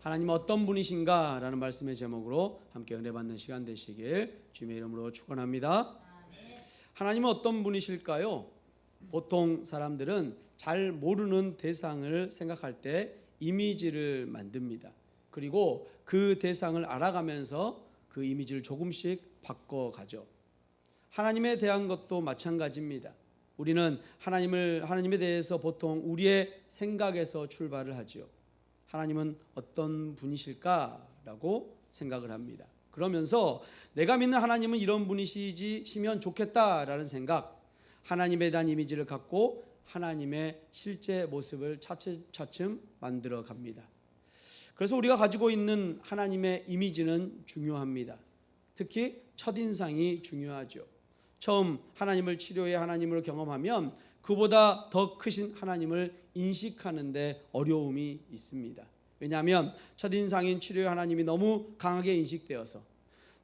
하나님은 어떤 분이신가? 라는 말씀의 제목으로 함께 은혜 받는 시간 되시길 주님의 이름으로 축원합니다. 하나님은 어떤 분이실까요? 보통 사람들은 잘 모르는 대상을 생각할 때 이미지를 만듭니다. 그리고 그 대상을 알아가면서 그 이미지를 조금씩 바꿔가죠. 하나님에 대한 것도 마찬가지입니다. 우리는 하나님에 대해서 보통 우리의 생각에서 출발을 하죠. 하나님은 어떤 분이실까라고 생각을 합니다. 그러면서 내가 믿는 하나님은 이런 분이시면 좋겠다라는 생각, 하나님에 대한 이미지를 갖고 하나님의 실제 모습을 차츰차츰 만들어 갑니다. 그래서 우리가 가지고 있는 하나님의 이미지는 중요합니다. 특히 첫인상이 중요하죠. 처음 하나님을 치료의 하나님으로 경험하면 그보다 더 크신 하나님을 인식하는 데 어려움이 있습니다. 왜냐하면 첫인상인 치료의 하나님이 너무 강하게 인식되어서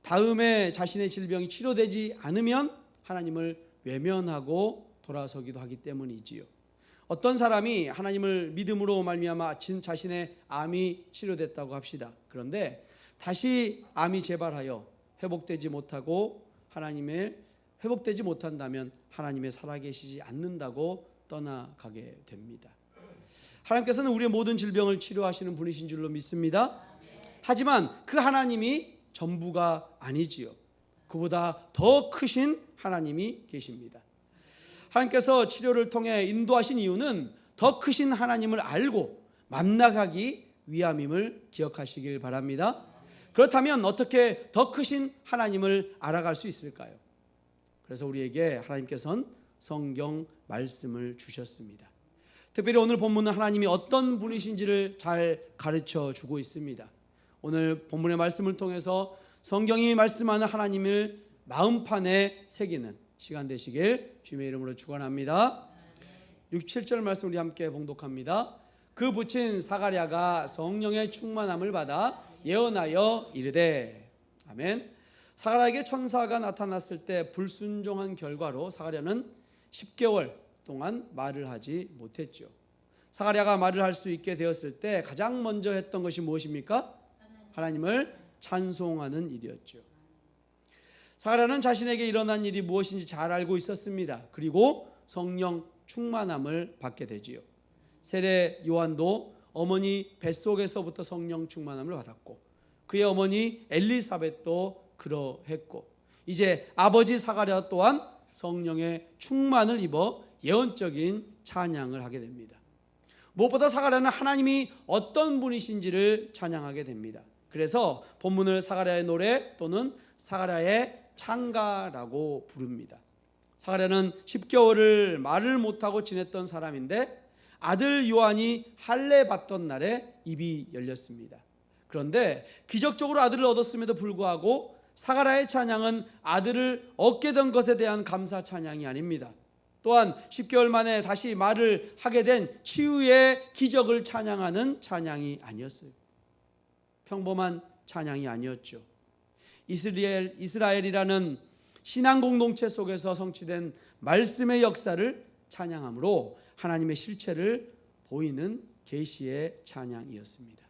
다음에 자신의 질병이 치료되지 않으면 하나님을 외면하고 돌아서기도 하기 때문이지요. 어떤 사람이 하나님을 믿음으로 말미암아 자신의 암이 치료됐다고 합시다. 그런데 다시 암이 재발하여 회복되지 못한다면 하나님의 살아계시지 않는다고 떠나가게 됩니다. 하나님께서는 우리의 모든 질병을 치료하시는 분이신 줄로 믿습니다. 하지만 그 하나님이 전부가 아니지요. 그보다 더 크신 하나님이 계십니다. 하나님께서 치료를 통해 인도하신 이유는 더 크신 하나님을 알고 만나가기 위함임을 기억하시길 바랍니다. 그렇다면 어떻게 더 크신 하나님을 알아갈 수 있을까요? 그래서 우리에게 하나님께서는 성경 말씀을 주셨습니다. 특별히 오늘 본문은 하나님이 어떤 분이신지를 잘 가르쳐 주고 있습니다. 오늘 본문의 말씀을 통해서 성경이 말씀하는 하나님을 마음판에 새기는 시간 되시길 주님의 이름으로 축원합니다. 67절 말씀 우리 함께 봉독합니다. 그 붙인 사가랴가 성령의 충만함을 받아 예언하여 이르되. 아멘. 사가랴에게 천사가 나타났을 때 불순종한 결과로 사가랴는 10개월 동안 말을 하지 못했죠. 사가랴가 말을 할 수 있게 되었을 때 가장 먼저 했던 것이 무엇입니까? 하나님을 찬송하는 일이었죠. 사가랴는 자신에게 일어난 일이 무엇인지 잘 알고 있었습니다. 그리고 성령 충만함을 받게 되지요. 세례 요한도 어머니 뱃속에서부터 성령 충만함을 받았고 그의 어머니 엘리사벳도 그러했고 이제 아버지 사가랴 또한 성령의 충만을 입어 예언적인 찬양을 하게 됩니다. 무엇보다 사가랴는 하나님이 어떤 분이신지를 찬양하게 됩니다. 그래서 본문을 사가랴의 노래 또는 사가랴의 창가라고 부릅니다. 사가랴는 10개월을 말을 못하고 지냈던 사람인데 아들 요한이 할례 받던 날에 입이 열렸습니다. 그런데 기적적으로 아들을 얻었음에도 불구하고 사가랴의 찬양은 아들을 얻게 된 것에 대한 감사 찬양이 아닙니다. 또한 10개월 만에 다시 말을 하게 된 치유의 기적을 찬양하는 찬양이 아니었어요. 평범한 찬양이 아니었죠. 이스라엘이라는 신앙 공동체 속에서 성취된 말씀의 역사를 찬양함으로 하나님의 실체를 보이는 계시의 찬양이었습니다.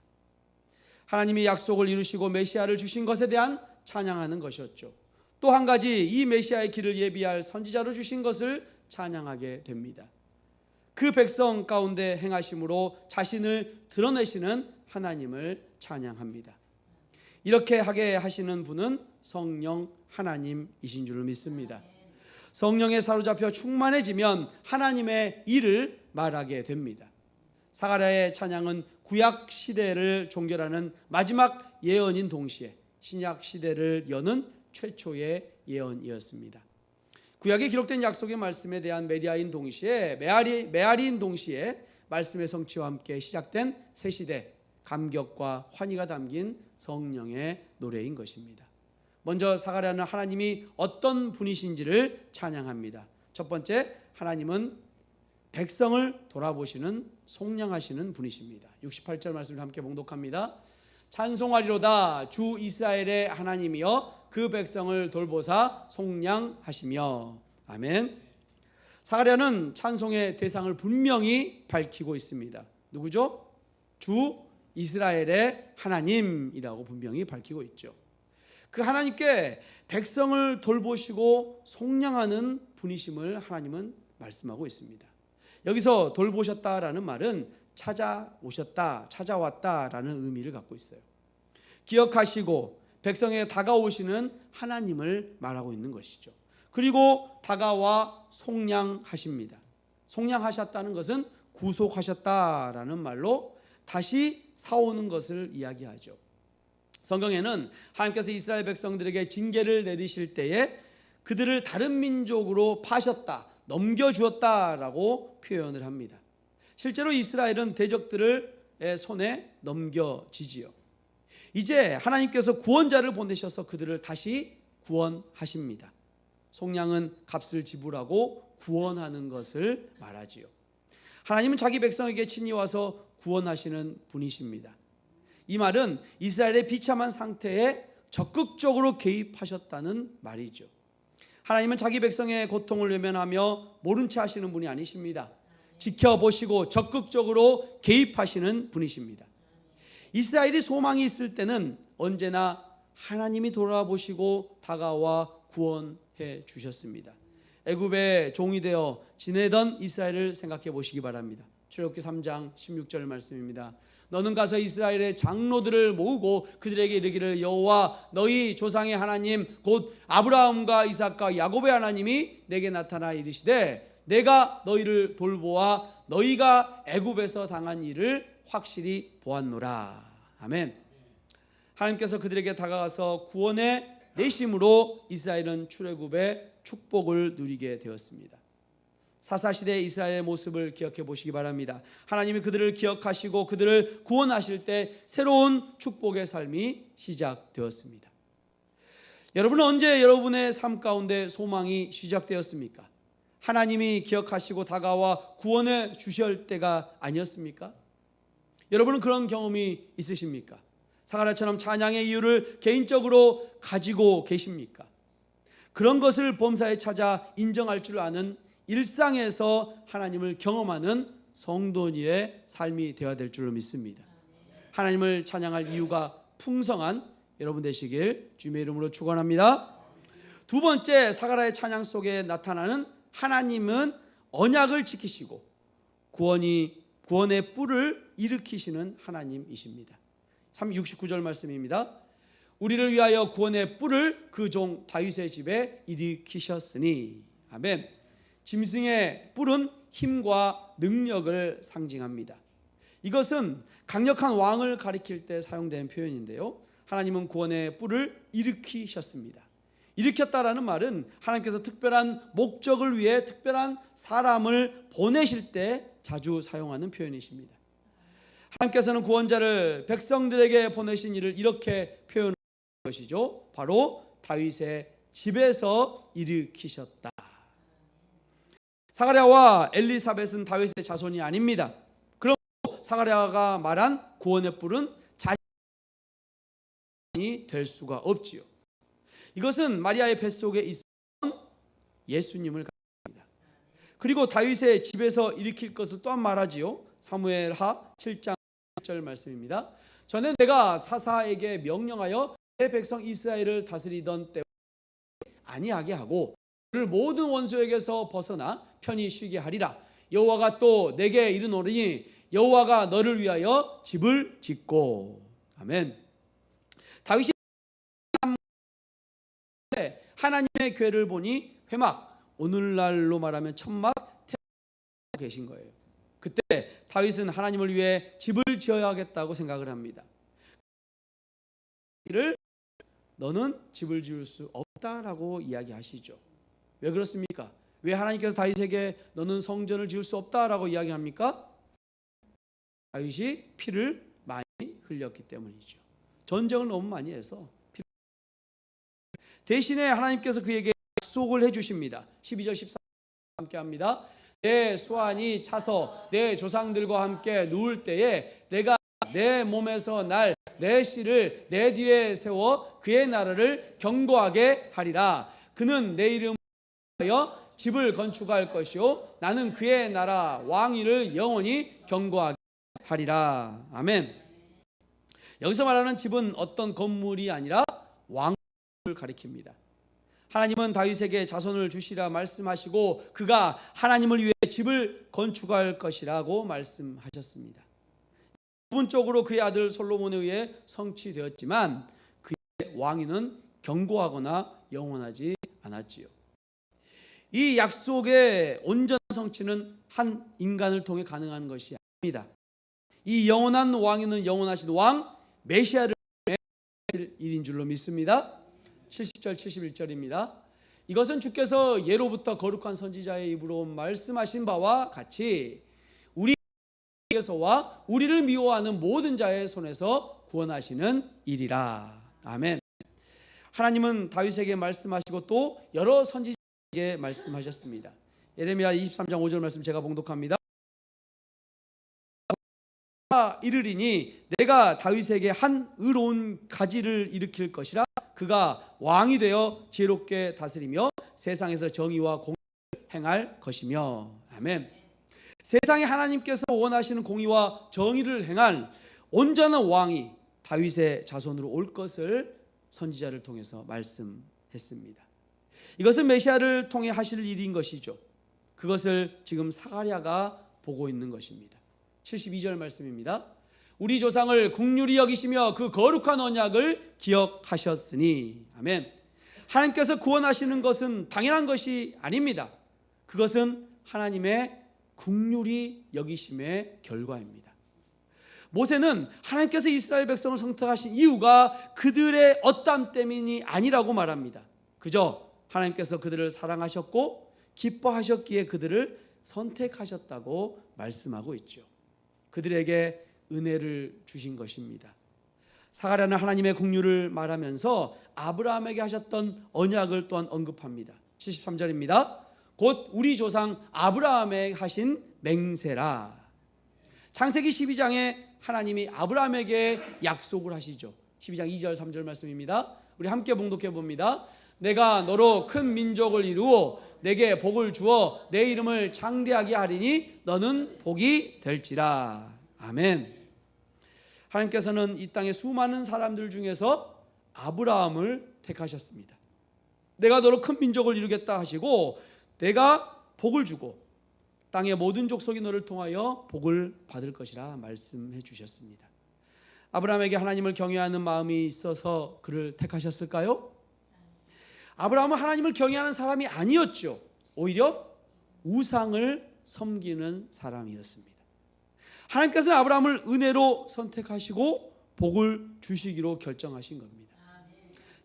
하나님이 약속을 이루시고 메시아를 주신 것에 대한 찬양하는 것이었죠. 또 한 가지 이 메시아의 길을 예비할 선지자로 주신 것을 찬양하게 됩니다. 그 백성 가운데 행하심으로 자신을 드러내시는 하나님을 찬양합니다. 이렇게 하게 하시는 분은 성령 하나님이신 줄 믿습니다. 성령에 사로잡혀 충만해지면 하나님의 일을 말하게 됩니다. 사가랴의 찬양은 구약 시대를 종결하는 마지막 예언인 동시에 신약 시대를 여는 최초의 예언이었습니다. 구약에 기록된 약속의 말씀에 대한 메아리인 동시에 말씀의 성취와 함께 시작된 새 시대 감격과 환희가 담긴 성령의 노래인 것입니다. 먼저 사가랴는 하나님이 어떤 분이신지를 찬양합니다. 첫 번째, 하나님은 백성을 돌아보시는 속량하시는 분이십니다. 68절 말씀을 함께 봉독합니다. 찬송하리로다 주 이스라엘의 하나님이여 그 백성을 돌보사 속량하시며. 아멘. 사가랴는 찬송의 대상을 분명히 밝히고 있습니다. 누구죠? 주 이스라엘의 하나님이라고 분명히 밝히고 있죠. 그 하나님께 백성을 돌보시고 속량하는 분이심을 하나님은 말씀하고 있습니다. 여기서 돌보셨다라는 말은 찾아오셨다, 찾아왔다라는 의미를 갖고 있어요. 기억하시고 백성에게 다가오시는 하나님을 말하고 있는 것이죠. 그리고 다가와 속량하십니다. 속량하셨다는 것은 구속하셨다라는 말로 다시 사오는 것을 이야기하죠. 성경에는 하나님께서 이스라엘 백성들에게 징계를 내리실 때에 그들을 다른 민족으로 파셨다, 넘겨주었다라고 표현을 합니다. 실제로 이스라엘은 대적들의 손에 넘겨지지요. 이제 하나님께서 구원자를 보내셔서 그들을 다시 구원하십니다. 속량은 값을 지불하고 구원하는 것을 말하지요. 하나님은 자기 백성에게 친히 와서 구원하시는 분이십니다. 이 말은 이스라엘의 비참한 상태에 적극적으로 개입하셨다는 말이죠. 하나님은 자기 백성의 고통을 외면하며 모른 채 하시는 분이 아니십니다. 지켜보시고 적극적으로 개입하시는 분이십니다. 이스라엘이 소망이 있을 때는 언제나 하나님이 돌아보시고 다가와 구원해 주셨습니다. 애굽의 종이 되어 지내던 이스라엘을 생각해 보시기 바랍니다. 출애굽기 3장 16절 말씀입니다. 너는 가서 이스라엘의 장로들을 모으고 그들에게 이르기를 여호와 너희 조상의 하나님 곧 아브라함과 이삭과 야곱의 하나님이 내게 나타나 이르시되 내가 너희를 돌보아 너희가 애굽에서 당한 일을 확실히 보았노라. 아멘. 하나님께서 그들에게 다가가서 구원의 내심으로 이스라엘은 출애굽의 축복을 누리게 되었습니다. 사사시대의 이스라엘의 모습을 기억해 보시기 바랍니다. 하나님이 그들을 기억하시고 그들을 구원하실 때 새로운 축복의 삶이 시작되었습니다. 여러분은 언제 여러분의 삶 가운데 소망이 시작되었습니까? 하나님이 기억하시고 다가와 구원해 주실 때가 아니었습니까? 여러분은 그런 경험이 있으십니까? 사가랴처럼 찬양의 이유를 개인적으로 가지고 계십니까? 그런 것을 범사에 찾아 인정할 줄 아는 일상에서 하나님을 경험하는 성도의 삶이 되어야 될 줄로 믿습니다. 하나님을 찬양할 이유가 풍성한 여러분 되시길 주님의 이름으로 축원합니다. 두 번째, 사가랴의 찬양 속에 나타나는 하나님은 언약을 지키시고 구원의 뿔을 일으키시는 하나님이십니다. 69절 말씀입니다. 우리를 위하여 구원의 뿔을 그 종 다윗의 집에 일으키셨으니. 아멘. 짐승의 뿔은 힘과 능력을 상징합니다. 이것은 강력한 왕을 가리킬 때 사용되는 표현인데요. 하나님은 구원의 뿔을 일으키셨습니다. 일으켰다라는 말은 하나님께서 특별한 목적을 위해 특별한 사람을 보내실 때 자주 사용하는 표현이십니다. 하나님께서는 구원자를 백성들에게 보내신 일을 이렇게 표현한 것이죠. 바로 다윗의 집에서 일으키셨다. 사가랴와 엘리사벳은 다윗의 자손이 아닙니다. 그럼 사가랴가 말한 구원의 뿔은 자신이 될 수가 없지요. 이것은 마리아의 뱃속에 있었던 예수님을 가리킵니다. 그리고 다윗의 집에서 일으킬 것을 또한 말하지요. 사무엘하 7장 1절 말씀입니다. 전에 내가 사사에게 명령하여 내 백성 이스라엘을 다스리던 때 아니하게 하고 그를 모든 원수에게서 벗어나 편히 쉬게 하리라. 여호와가 또 내게 이르노니 여호와가 너를 위하여 집을 짓고. 아멘. 다윗이 하나님의 궤를 보니 회막, 오늘날로 말하면 천막 계신 거예요. 그때 다윗은 하나님을 위해 집을 지어야겠다고 생각을 합니다. 너는 집을 지을 수 없다라고 이야기하시죠. 왜 그렇습니까? 왜 하나님께서 다윗에게 너는 성전을 지을 수 없다라고 이야기합니까? 다윗이 피를 많이 흘렸기 때문이죠. 전쟁을 너무 많이 해서. 대신에 하나님께서 그에게 약속을 해주십니다. 12절 14절 함께 합니다. 내 수완이 차서 내 조상들과 함께 누울 때에 내가 내 몸에서 날 내 씨를 내 뒤에 세워 그의 나라를 견고하게 하리라. 그는 내 이름을 위하여 집을 건축할 것이요 나는 그의 나라 왕위를 영원히 견고하게 하리라. 아멘. 여기서 말하는 집은 어떤 건물이 아니라 왕을 가리킵니다. 하나님은 다윗에게 자손을 주시라 말씀하시고 그가 하나님을 위해 집을 건축할 것이라고 말씀하셨습니다. 부분적으로 그의 아들 솔로몬에 의해 성취되었지만 그의 왕위는 견고하거나 영원하지 않았지요. 이 약속의 온전한 성취는 한 인간을 통해 가능한 것이 아닙니다. 이 영원한 왕위는 영원하신 왕 메시아를 통해 일인 줄로 믿습니다. 70절 71절입니다. 이것은 주께서 예로부터 거룩한 선지자의 입으로 말씀하신 바와 같이 우리에게서와 우리를 미워하는 모든 자의 손에서 구원하시는 일이라. 아멘. 하나님은 다윗에게 말씀하시고 또 여러 선지자에게 말씀하셨습니다. 예레미야 23장 5절 말씀 제가 봉독합니다. 이르리니 내가 다윗에게 한 의로운 가지를 일으킬 것이라. 그가 왕이 되어 지혜롭게 다스리며 세상에서 정의와 공의를 행할 것이며. 아멘. 세상에 하나님께서 원하시는 공의와 정의를 행할 온전한 왕이 다윗의 자손으로 올 것을 선지자를 통해서 말씀했습니다. 이것은 메시아를 통해 하실 일인 것이죠. 그것을 지금 사가랴가 보고 있는 것입니다. 72절 말씀입니다. 우리 조상을 긍휼히 여기시며 그 거룩한 언약을 기억하셨으니. 아멘. 하나님께서 구원하시는 것은 당연한 것이 아닙니다. 그것은 하나님의 긍휼히 여기심의 결과입니다. 모세는 하나님께서 이스라엘 백성을 선택하신 이유가 그들의 어땀 때문이 아니라고 말합니다. 그저 하나님께서 그들을 사랑하셨고 기뻐하셨기에 그들을 선택하셨다고 말씀하고 있죠. 그들에게 은혜를 주신 것입니다. 사가랴는 하나님의 긍휼을 말하면서 아브라함에게 하셨던 언약을 또한 언급합니다. 73절입니다. 곧 우리 조상 아브라함에게 하신 맹세라. 창세기 12장에 하나님이 아브라함에게 약속을 하시죠. 12장 2절 3절 말씀입니다. 우리 함께 봉독해 봅니다. 내가 너로 큰 민족을 이루어 내게 복을 주어 내 이름을 장대하게 하리니 너는 복이 될지라. 아멘. 하나님께서는 이 땅의 수많은 사람들 중에서 아브라함을 택하셨습니다. 내가 너로 큰 민족을 이루겠다 하시고 내가 복을 주고 땅의 모든 족속이 너를 통하여 복을 받을 것이라 말씀해 주셨습니다. 아브라함에게 하나님을 경외하는 마음이 있어서 그를 택하셨을까요? 아브라함은 하나님을 경외하는 사람이 아니었죠. 오히려 우상을 섬기는 사람이었습니다. 하나님께서는 아브라함을 은혜로 선택하시고 복을 주시기로 결정하신 겁니다.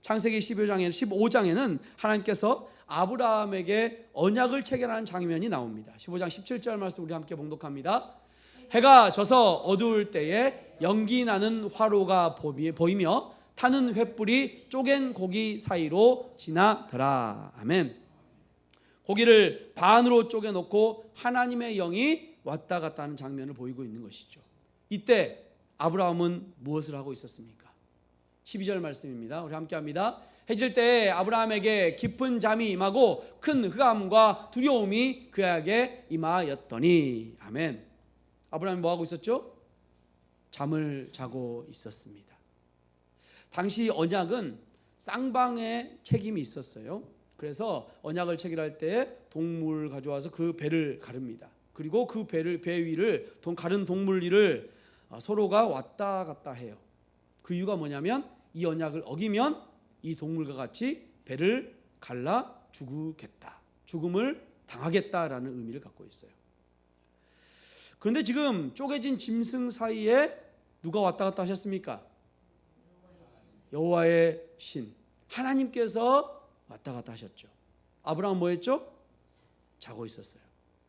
창세기 15장에는 하나님께서 아브라함에게 언약을 체결하는 장면이 나옵니다. 15장 17절 말씀 우리 함께 봉독합니다. 해가 져서 어두울 때에 연기 나는 화로가 보이며 타는 횃불이 쪼갠 고기 사이로 지나더라. 아멘. 고기를 반으로 쪼개놓고 하나님의 영이 왔다 갔다 하는 장면을 보이고 있는 것이죠. 이때 아브라함은 무엇을 하고 있었습니까? 12절 말씀입니다. 우리 함께 합니다. 해질 때에 아브라함에게 깊은 잠이 임하고 큰 흑암과 두려움이 그에게 임하였더니. 아멘. 아브라함이 뭐 하고 있었죠? 잠을 자고 있었습니다. 당시 언약은 쌍방의 책임이 있었어요. 그래서 언약을 체결할 때 동물 가져와서 그 배를 가릅니다. 그리고 그 배 위를 가른 동물 위를 서로가 왔다 갔다 해요. 그 이유가 뭐냐면 이 언약을 어기면 이 동물과 같이 배를 갈라 죽으겠다, 죽음을 당하겠다라는 의미를 갖고 있어요. 그런데 지금 쪼개진 짐승 사이에 누가 왔다 갔다 하셨습니까? 여호와의 신 하나님께서 왔다 갔다 하셨죠. 아브라함 뭐 했죠? 자고 있었어요.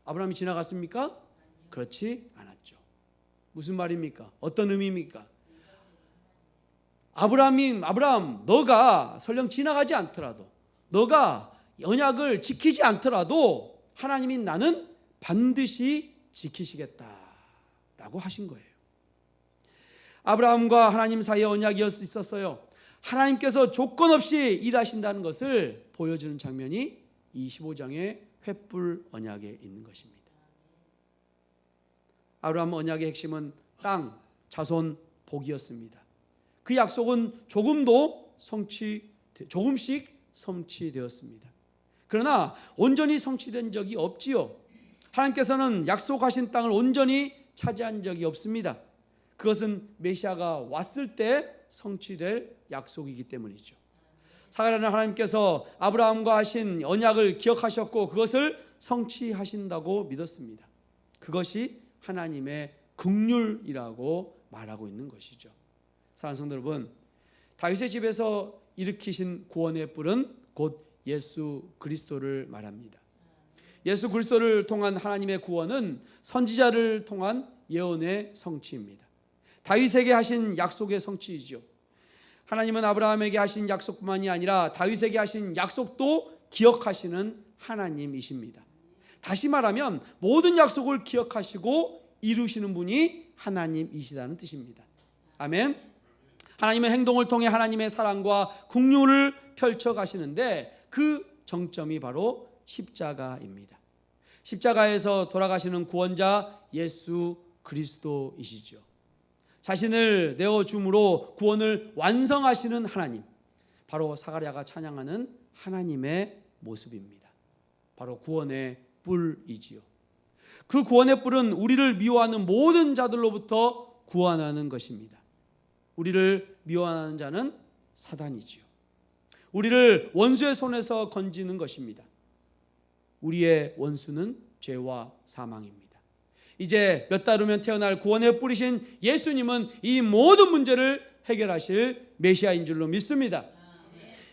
아브라함이 지나갔습니까? 그렇지 않았죠. 무슨 말입니까? 어떤 의미입니까? 아브라함 너가 설령 지나가지 않더라도, 너가 언약을 지키지 않더라도 하나님이 나는 반드시 지키시겠다라고 하신 거예요. 아브라함과 하나님 사이에 언약이 있었어요. 하나님께서 조건 없이 일하신다는 것을 보여주는 장면이 이 15장의 횃불 언약에 있는 것입니다. 아브라함 언약의 핵심은 땅, 자손, 복이었습니다. 그 약속은 조금씩 성취되었습니다. 그러나 온전히 성취된 적이 없지요. 하나님께서는 약속하신 땅을 온전히 차지한 적이 없습니다. 그것은 메시아가 왔을 때 성취될 약속이기 때문이죠. 사가랴는 하나님께서 아브라함과 하신 언약을 기억하셨고 그것을 성취하신다고 믿었습니다. 그것이 하나님의 긍휼이라고 말하고 있는 것이죠. 사랑하는 성도 여러분, 다윗의 집에서 일으키신 구원의 뿔은 곧 예수 그리스도를 말합니다. 예수 그리스도를 통한 하나님의 구원은 선지자를 통한 예언의 성취입니다. 다윗에게 하신 약속의 성취이죠. 하나님은 아브라함에게 하신 약속뿐만이 아니라 다윗에게 하신 약속도 기억하시는 하나님이십니다. 다시 말하면 모든 약속을 기억하시고 이루시는 분이 하나님이시다는 뜻입니다. 아멘. 하나님의 행동을 통해 하나님의 사랑과 긍휼을 펼쳐 가시는데 그 정점이 바로 십자가입니다. 십자가에서 돌아가시는 구원자 예수 그리스도이시죠. 자신을 내어줌으로 구원을 완성하시는 하나님, 바로 사가랴가 찬양하는 하나님의 모습입니다. 바로 구원의 뿔이지요. 그 구원의 뿔은 우리를 미워하는 모든 자들로부터 구원하는 것입니다. 우리를 미워하는 자는 사단이지요. 우리를 원수의 손에서 건지는 것입니다. 우리의 원수는 죄와 사망입니다. 이제 몇 달 후면 태어날 구원의 뿌리신 예수님은 이 모든 문제를 해결하실 메시아인 줄로 믿습니다.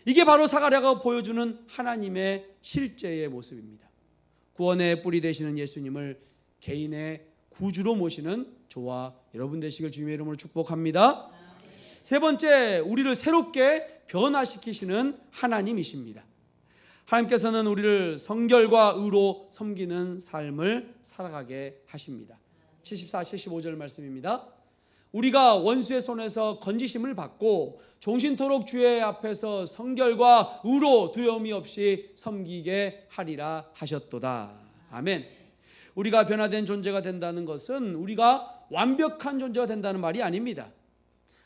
이게 바로 사가랴가 보여주는 하나님의 실제의 모습입니다. 구원의 뿌리 되시는 예수님을 개인의 구주로 모시는 저와 여러분 되시길 주님의 이름으로 축복합니다. 세 번째, 우리를 새롭게 변화시키시는 하나님이십니다. 하나님께서는 우리를 성결과 의로 섬기는 삶을 살아가게 하십니다. 74, 75절 말씀입니다. 우리가 원수의 손에서 건지심을 받고 종신토록 주의 앞에서 성결과 의로 두려움이 없이 섬기게 하리라 하셨도다. 아멘. 우리가 변화된 존재가 된다는 것은 우리가 완벽한 존재가 된다는 말이 아닙니다.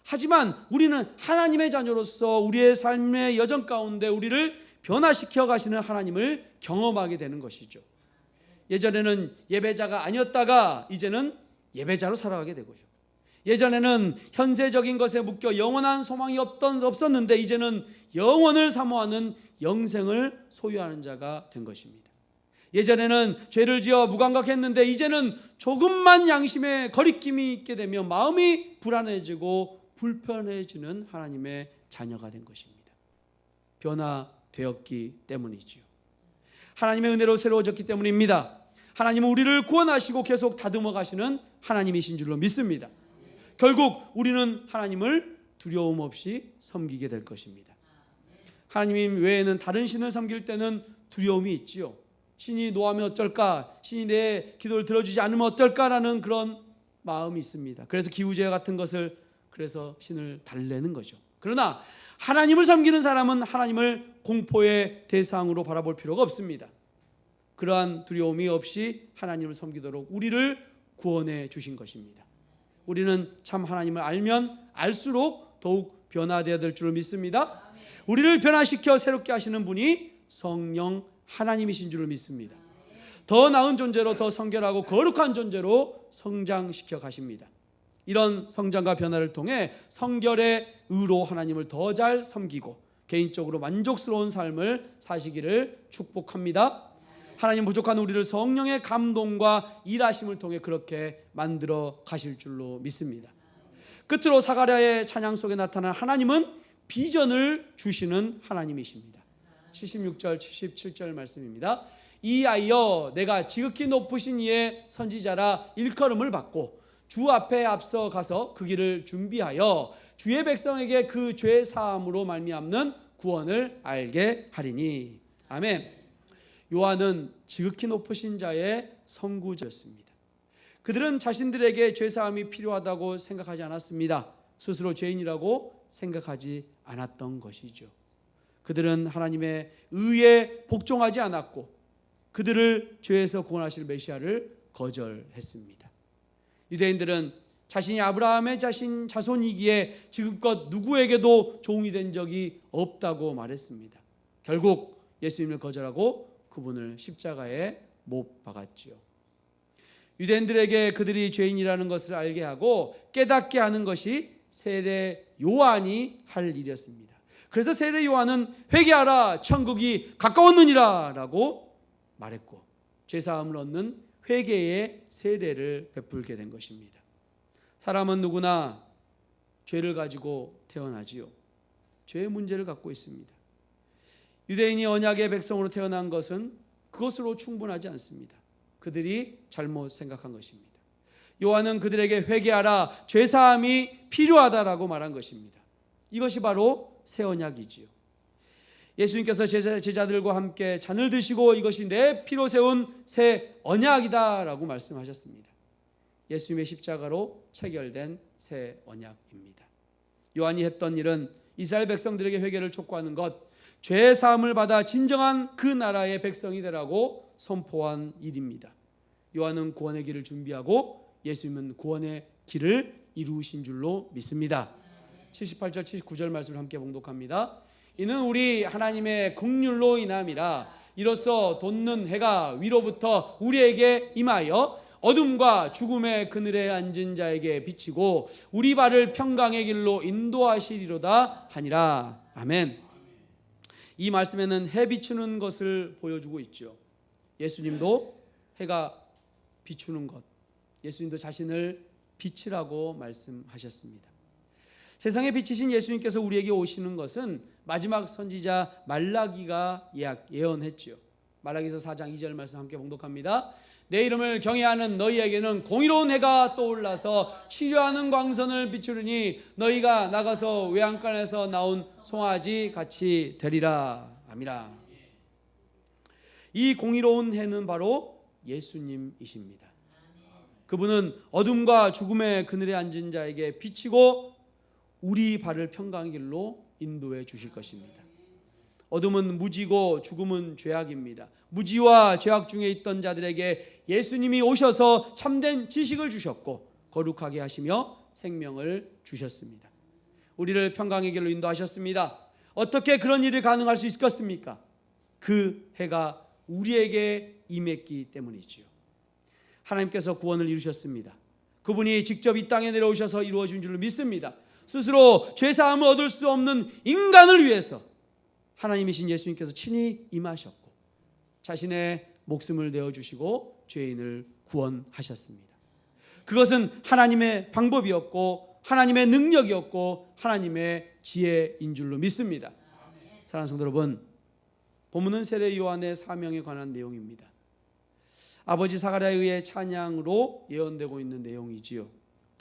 하지만 우리는 하나님의 자녀로서 우리의 삶의 여정 가운데 우리를 변화시켜 가시는 하나님을 경험하게 되는 것이죠. 예전에는 예배자가 아니었다가 이제는 예배자로 살아가게 되고죠. 예전에는 현세적인 것에 묶여 영원한 소망이 없었는데 이제는 영원을 사모하는 영생을 소유하는 자가 된 것입니다. 예전에는 죄를 지어 무감각했는데 이제는 조금만 양심에 거리낌이 있게 되면 마음이 불안해지고 불편해지는 하나님의 자녀가 된 것입니다. 변화되었기 때문이지요. 하나님의 은혜로 새로워졌기 때문입니다. 하나님은 우리를 구원하시고 계속 다듬어 가시는 하나님이신 줄로 믿습니다. 결국 우리는 하나님을 두려움 없이 섬기게 될 것입니다. 하나님 외에는 다른 신을 섬길 때는 두려움이 있지요. 신이 노하면 어쩔까? 신이 내 기도를 들어주지 않으면 어떨까라는 그런 마음이 있습니다. 그래서 기우제와 같은 것을 그래서 신을 달래는 거죠. 그러나 하나님을 섬기는 사람은 하나님을 공포의 대상으로 바라볼 필요가 없습니다. 그러한 두려움이 없이 하나님을 섬기도록 우리를 구원해 주신 것입니다. 우리는 참 하나님을 알면 알수록 더욱 변화되어야 될 줄 믿습니다. 우리를 변화시켜 새롭게 하시는 분이 성령 하나님이신 줄 믿습니다. 더 나은 존재로 더 성결하고 거룩한 존재로 성장시켜 가십니다. 이런 성장과 변화를 통해 성결의 의로 하나님을 더 잘 섬기고 개인적으로 만족스러운 삶을 사시기를 축복합니다. 하나님 부족한 우리를 성령의 감동과 일하심을 통해 그렇게 만들어 가실 줄로 믿습니다. 끝으로 사가랴의 찬양 속에 나타난 하나님은 비전을 주시는 하나님이십니다. 76절 77절 말씀입니다. 이하여 내가 지극히 높으신 이의 선지자라 일컬음을 받고 주 앞에 앞서 가서 그 길을 준비하여 주의 백성에게 그 죄 사함으로 말미암는 구원을 알게 하리니. 아멘. 요한은 지극히 높으신 자의 선구자였습니다. 그들은 자신들에게 죄 사함이 필요하다고 생각하지 않았습니다. 스스로 죄인이라고 생각하지 않았던 것이죠. 그들은 하나님의 의에 복종하지 않았고 그들을 죄에서 구원하실 메시아를 거절했습니다. 유대인들은 자신이 아브라함의 자손이기에 지금껏 누구에게도 종이 된 적이 없다고 말했습니다. 결국 예수님을 거절하고 그분을 십자가에 못 박았지요. 유대인들에게 그들이 죄인이라는 것을 알게 하고 깨닫게 하는 것이 세례 요한이 할 일이었습니다. 그래서 세례 요한은 회개하라 천국이 가까웠느니라 라고 말했고 죄사함을 얻는 회개의 세례를 베풀게 된 것입니다. 사람은 누구나 죄를 가지고 태어나지요. 죄의 문제를 갖고 있습니다. 유대인이 언약의 백성으로 태어난 것은 그것으로 충분하지 않습니다. 그들이 잘못 생각한 것입니다. 요한은 그들에게 회개하라 죄사함이 필요하다라고 말한 것입니다. 이것이 바로 새 언약이지요. 예수님께서 제자들과 함께 잔을 드시고 이것이 내 피로 세운 새 언약이다라고 말씀하셨습니다. 예수님의 십자가로 체결된 새 언약입니다. 요한이 했던 일은 이스라엘 백성들에게 회개를 촉구하는 것, 죄 사함을 받아 진정한 그 나라의 백성이 되라고 선포한 일입니다. 요한은 구원의 길을 준비하고 예수님은 구원의 길을 이루신 줄로 믿습니다. 78절 79절 말씀을 함께 봉독합니다. 이는 우리 하나님의 긍휼로 인함이라. 이로써 돋는 해가 위로부터 우리에게 임하여 어둠과 죽음의 그늘에 앉은 자에게 비치고 우리 발을 평강의 길로 인도하시리로다 하니라. 아멘. 이 말씀에는 해 비추는 것을 보여주고 있죠. 예수님도 해가 비추는 것, 예수님도 자신을 빛이라고 말씀하셨습니다. 세상에 비치신 예수님께서 우리에게 오시는 것은 마지막 선지자 말라기가 예언했죠. 말라기서 4장 2절 말씀 함께 봉독합니다. 내 이름을 경외하는 너희에게는 공의로운 해가 떠올라서 치료하는 광선을 비추르니 너희가 나가서 외양간에서 나온 송아지 같이 되리라. 아미라. 이 공의로운 해는 바로 예수님이십니다. 그분은 어둠과 죽음의 그늘에 앉은 자에게 비치고 우리 발을 평강의 길로 인도해 주실 것입니다. 어둠은 무지고 죽음은 죄악입니다. 무지와 죄악 중에 있던 자들에게 예수님이 오셔서 참된 지식을 주셨고 거룩하게 하시며 생명을 주셨습니다. 우리를 평강의 길로 인도하셨습니다. 어떻게 그런 일이 가능할 수 있겠습니까? 그 해가 우리에게 임했기 때문이지요. 하나님께서 구원을 이루셨습니다. 그분이 직접 이 땅에 내려오셔서 이루어진 줄로 믿습니다. 스스로 죄사함을 얻을 수 없는 인간을 위해서 하나님이신 예수님께서 친히 임하셨고 자신의 목숨을 내어주시고 죄인을 구원하셨습니다. 그것은 하나님의 방법이었고 하나님의 능력이었고 하나님의 지혜인 줄로 믿습니다. 사랑하는 성도 여러분, 본문은 세례 요한의 사명에 관한 내용입니다. 아버지 사가랴에 의해 찬양으로 예언되고 있는 내용이지요.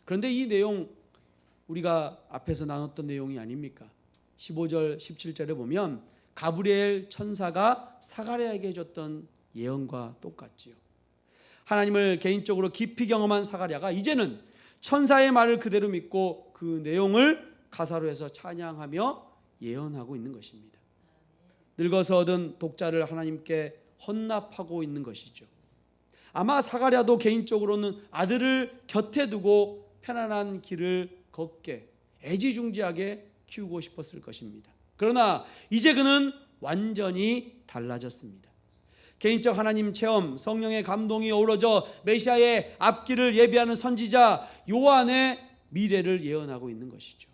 그런데 이 내용 우리가 앞에서 나눴던 내용이 아닙니까? 15절 17절에 보면 가브리엘 천사가 사가랴에게 해줬던 예언과 똑같지요. 하나님을 개인적으로 깊이 경험한 사가랴가 이제는 천사의 말을 그대로 믿고 그 내용을 가사로 해서 찬양하며 예언하고 있는 것입니다. 늙어서 얻은 독자를 하나님께 헌납하고 있는 것이죠. 아마 사가랴도 개인적으로는 아들을 곁에 두고 편안한 길을 걷게 애지중지하게 키우고 싶었을 것입니다. 그러나 이제 그는 완전히 달라졌습니다. 개인적 하나님 체험, 성령의 감동이 어우러져 메시아의 앞길을 예비하는 선지자 요한의 미래를 예언하고 있는 것이죠.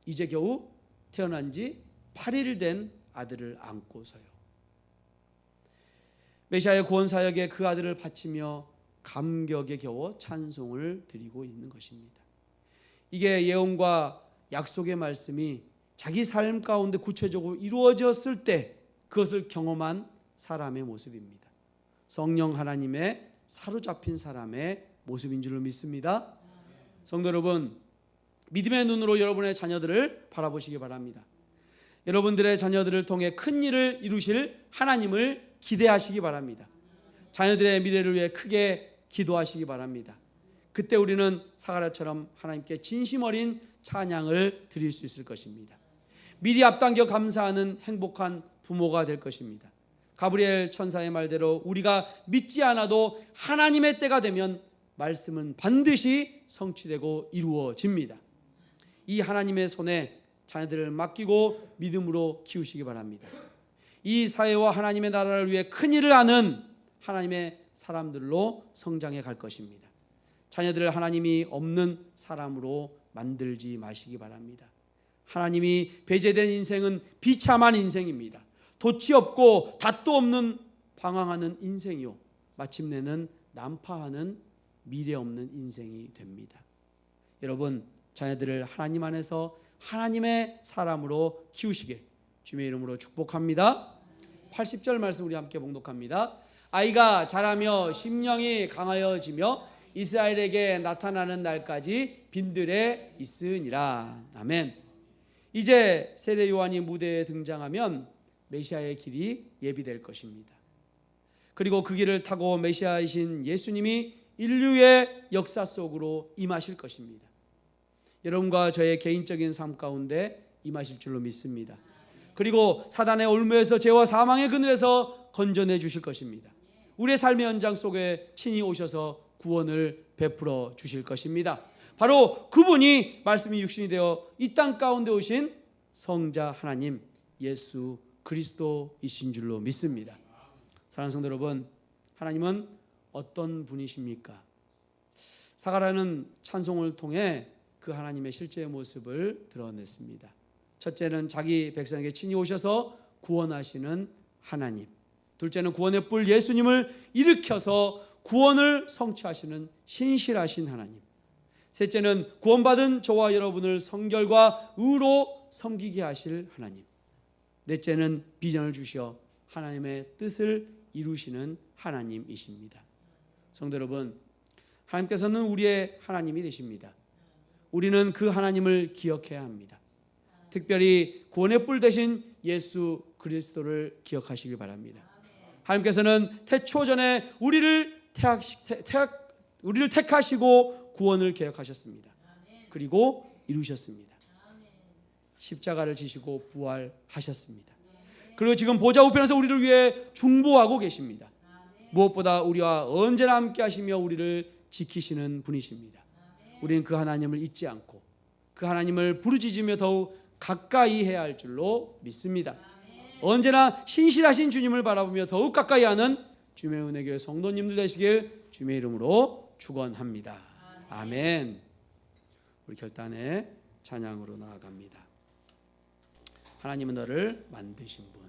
이제 겨우 태어난 지 8일 된 아들을 안고서요. 메시아의 구원 사역에 그 아들을 바치며 감격에 겨워 찬송을 드리고 있는 것입니다. 이게 예언과 약속의 말씀이 자기 삶 가운데 구체적으로 이루어졌을 때 그것을 경험한 사람의 모습입니다. 성령 하나님의 사로잡힌 사람의 모습인 줄로 믿습니다. 성도 여러분, 믿음의 눈으로 여러분의 자녀들을 바라보시기 바랍니다. 여러분들의 자녀들을 통해 큰 일을 이루실 하나님을 기대하시기 바랍니다. 자녀들의 미래를 위해 크게 기도하시기 바랍니다. 그때 우리는 사가랴처럼 하나님께 진심 어린 찬양을 드릴 수 있을 것입니다. 미리 앞당겨 감사하는 행복한 부모가 될 것입니다. 가브리엘 천사의 말대로 우리가 믿지 않아도 하나님의 때가 되면 말씀은 반드시 성취되고 이루어집니다. 이 하나님의 손에 자녀들을 맡기고 믿음으로 키우시기 바랍니다. 이 사회와 하나님의 나라를 위해 큰 일을 하는 하나님의 사람들로 성장해 갈 것입니다. 자녀들을 하나님이 없는 사람으로 만들지 마시기 바랍니다. 하나님이 배제된 인생은 비참한 인생입니다. 돛이 없고 닷도 없는 방황하는 인생이요, 마침내는 난파하는 미래 없는 인생이 됩니다. 여러분, 자녀들을 하나님 안에서 하나님의 사람으로 키우시길 주님의 이름으로 축복합니다. 80절 말씀 우리 함께 봉독합니다. 아이가 자라며 심령이 강하여지며 이스라엘에게 나타나는 날까지 빈들에 있으니라. 아멘. 이제 세례 요한이 무대에 등장하면 메시아의 길이 예비될 것입니다. 그리고 그 길을 타고 메시아이신 예수님이 인류의 역사 속으로 임하실 것입니다. 여러분과 저의 개인적인 삶 가운데 임하실 줄로 믿습니다. 그리고 사단의 올무에서 죄와 사망의 그늘에서 건져내 주실 것입니다. 우리의 삶의 현장 속에 친히 오셔서 구원을 베풀어 주실 것입니다. 바로 그분이 말씀이 육신이 되어 이 땅 가운데 오신 성자 하나님 예수 그리스도이신 줄로 믿습니다. 사랑하는 성도 여러분, 하나님은 어떤 분이십니까? 사가랴는 찬송을 통해 그 하나님의 실제의 모습을 드러냈습니다. 첫째는 자기 백성에게 친히 오셔서 구원하시는 하나님, 둘째는 구원의 뿔 예수님을 일으켜서 구원을 성취하시는 신실하신 하나님, 셋째는 구원받은 저와 여러분을 성결과 의로 섬기게 하실 하나님, 넷째는 비전을 주셔 하나님의 뜻을 이루시는 하나님이십니다. 성도 여러분, 하나님께서는 우리의 하나님이 되십니다. 우리는 그 하나님을 기억해야 합니다. 특별히 구원의 뿔 되신 예수 그리스도를 기억하시기 바랍니다. 하나님께서는 태초전에 우리를 택하시고 구원을 계획하셨습니다. 그리고 이루셨습니다. 십자가를 지시고 부활하셨습니다. 그리고 지금 보좌 우편에서 우리를 위해 중보하고 계십니다. 무엇보다 우리와 언제나 함께 하시며 우리를 지키시는 분이십니다. 우리는 그 하나님을 잊지 않고 그 하나님을 부르짖으며 더욱 가까이 해야 할 줄로 믿습니다. 언제나 신실하신 주님을 바라보며 더욱 가까이 하는 주님의 은혜교회 성도님들 되시길 주님의 이름으로 축원합니다. 아멘. 우리 결단의 찬양으로 나아갑니다. 하나님은 너를 만드신 분.